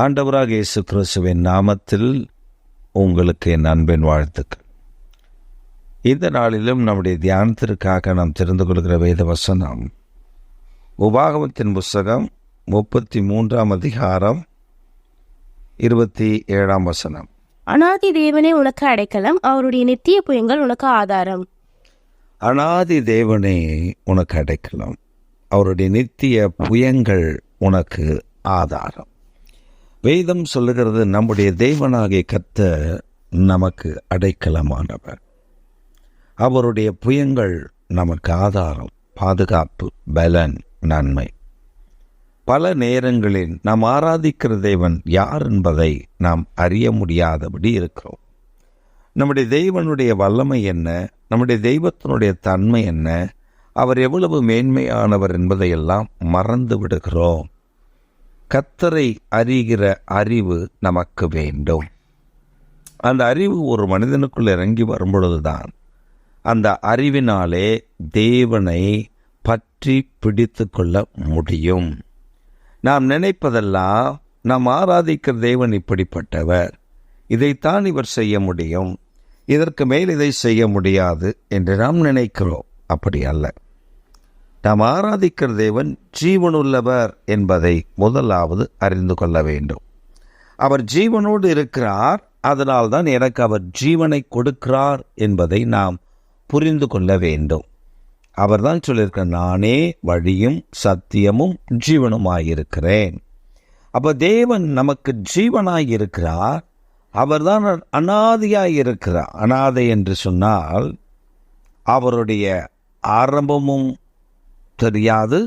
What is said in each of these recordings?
ஆண்டவராக இயேசு கிறிஸ்துவின் நாமத்தில் உங்களுக்கு என் அன்பின் வாழ்த்துக்கள். இந்த நாளிலும் நம்முடைய தியானத்திற்காக நாம் தெரிந்து கொள்கிற வேத வசனம் உபாகமத்தின் புஸ்தகம் 33 அதிகாரம் 27 வசனம். அநாதி தேவனே உனக்கு அடைக்கலம், அவருடைய நித்திய புயங்கள் உனக்கு ஆதாரம். அநாதி தேவனே உனக்கு அடைக்கலம், அவருடைய நித்திய புயங்கள் உனக்கு ஆதாரம். வேதம் சொல்லுகிறது, நம்முடைய தேவனாகிய கர்த்தர் நமக்கு அடைக்கலமானவர். அவருடைய புயங்கள் நமக்கு ஆதாரம், பாதுகாப்பு, பலன், நன்மை. பல நேரங்களில் நாம் ஆராதிக்கிற தேவன் யார் என்பதை நாம் அறிய முடியாதபடி இருக்கிறோம். நம்முடைய தெய்வனுடைய வல்லமை என்ன, நம்முடைய தெய்வத்தினுடைய தன்மை என்ன, அவர் எவ்வளவு மேன்மையானவர் என்பதையெல்லாம் மறந்து விடுகிறோம். கர்த்தரை அறிகிற அறிவு நமக்கு வேண்டும். அந்த அறிவு ஒரு மனிதனுக்குள் இறங்கி வரும்பொழுதுதான் அந்த அறிவினாலே தேவனை பற்றி பிடித்து கொள்ள முடியும். நாம் நினைப்பதெல்லாம், நாம் ஆராதிக்கிற தேவன் இப்படிப்பட்டவர், இதைத்தான் இவர் செய்ய முடியும், இதற்கு மேல் இதை செய்ய முடியாது என்று நாம் நினைக்கிறோம். அப்படி அல்ல. நாம் ஆராதிக்கிற தேவன் ஜீவனுள்ளவர் என்பதை முதலாவது அறிந்து கொள்ள வேண்டும். அவர் ஜீவனோடு இருக்கிறார், அதனால்தான் எனக்கு அவர் ஜீவனை கொடுக்கிறார் என்பதை நாம் புரிந்து கொள்ள வேண்டும். அவர் தான் சொல்லியிருக்கிறார், நானே வழியும் சத்தியமும் ஜீவனுமாயிருக்கிறேன். அப்போ தேவன் நமக்கு ஜீவனாயிருக்கிறார், அவர்தான் அநாதியாயிருக்கிறார். அநாதை என்று சொன்னால் அவருடைய ஆரம்பமும் தெரியாது,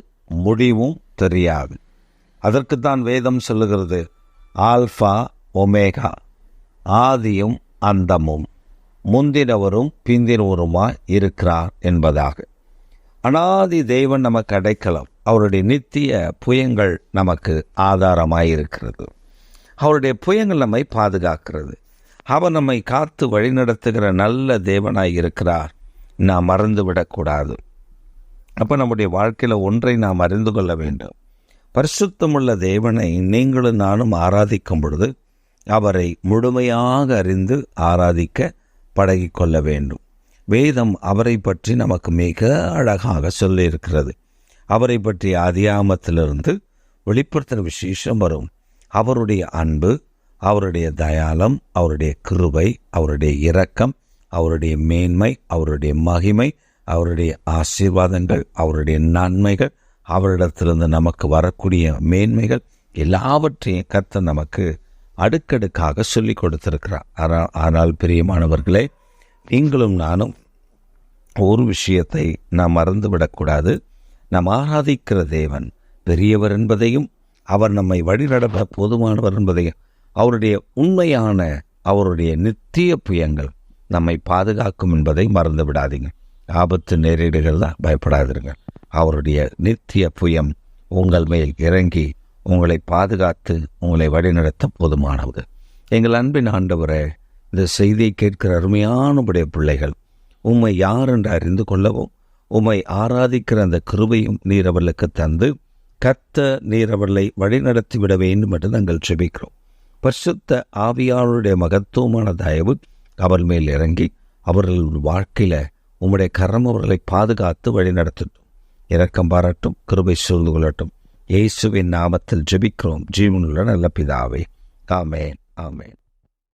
முடிவும் தெரியாது. அதற்குத்தான் வேதம் சொல்லுகிறது, ஆல்ஃபா ஒமேகா, ஆதியும் அந்தமும், முந்தினவரும் பிந்தினவருமாய் இருக்கிறார் என்பதாக. அநாதி தேவன் நமக்கு அடைக்கலம், அவருடைய நித்திய புயங்கள் நமக்கு ஆதாரமாயிருக்கிறது. அவருடைய புயங்கள் நம்மை பாதுகாக்கிறது. அவர் நம்மை காத்து வழிநடத்துகிற நல்ல தேவனாய் இருக்கிறார். நாம் மறந்துவிடக்கூடாது. அப்போ நம்முடைய வாழ்க்கையில் ஒன்றை நாம் அறிந்து கொள்ள வேண்டும். பரிசுத்தமுள்ள தேவனை நீங்களும் நானும் ஆராதிக்கும் பொழுது அவரை முழுமையாக அறிந்து ஆராதிக்க பழகிக்கொள்ள வேண்டும். வேதம் அவரை பற்றி நமக்கு மிக அழகாக சொல்லியிருக்கிறது. அவரை பற்றி ஆதியாகமத்திலிருந்து வெளிப்படுத்துகிற விசேஷம் வரும். அவருடைய அன்பு, அவருடைய தயாளம், அவருடைய கிருபை, அவருடைய இரக்கம், அவருடைய மேன்மை, அவருடைய மகிமை, அவருடைய ஆசீர்வாதங்கள், அவருடைய நன்மைகள், அவரிடத்திலிருந்து நமக்கு வரக்கூடிய மேன்மைகள் எல்லாவற்றையும் கர்த்தர் நமக்கு அடுக்கடுக்காக சொல்லி கொடுத்திருக்கிறார். ஆனால் பிரியமானவர்களே, நீங்களும் நானும் ஒரு விஷயத்தை நாம் மறந்துவிடக்கூடாது. நாம் ஆராதிக்கிற தேவன் பெரியவர் என்பதையும், அவர் நம்மை வழிநடத்த போதுமானவர் என்பதையும், அவருடைய உண்மையான அவருடைய நித்திய புயங்கள் நம்மை பாதுகாக்கும் என்பதை மறந்து விடாதீங்க. ஆபத்து நேரிடுகள் தான் பயப்படாதீர்கள். அவருடைய நித்திய புயம் உங்கள் மேல் இறங்கி உங்களை பாதுகாத்து உங்களை வழிநடத்த போதுமானது. எங்கள் அன்பின் ஆண்டவரே, இந்த செய்தியை கேட்கிற அருமையானுடைய பிள்ளைகள் உம்மை யார் என்று அறிந்து கொள்ளவும், உம்மை ஆராதிக்கிற அந்த கிருபையும் நீர் அவர்களுக்கு தந்து கர்த்தர் நீர் அவர்களை வழிநடத்திவிட வேண்டும் என்று நாங்கள் ஜெபிக்கிறோம். பரிசுத்த ஆவியாளருடைய மகத்துவமான தயவு அவர் மேல் இறங்கி அவர்கள் வாழ்க்கையில் உம்முடைய கரம் அவர்களை பாதுகாத்து வழிநடத்தட்டும். இரக்கம் பாராட்டும், கிருபை சூழ்ந்து கொள்ளட்டும். இயேசுவின் நாமத்தில் ஜெபிக்கிறோம் ஜீவனுள்ள நல்ல பிதாவே. ஆமென், ஆமென்.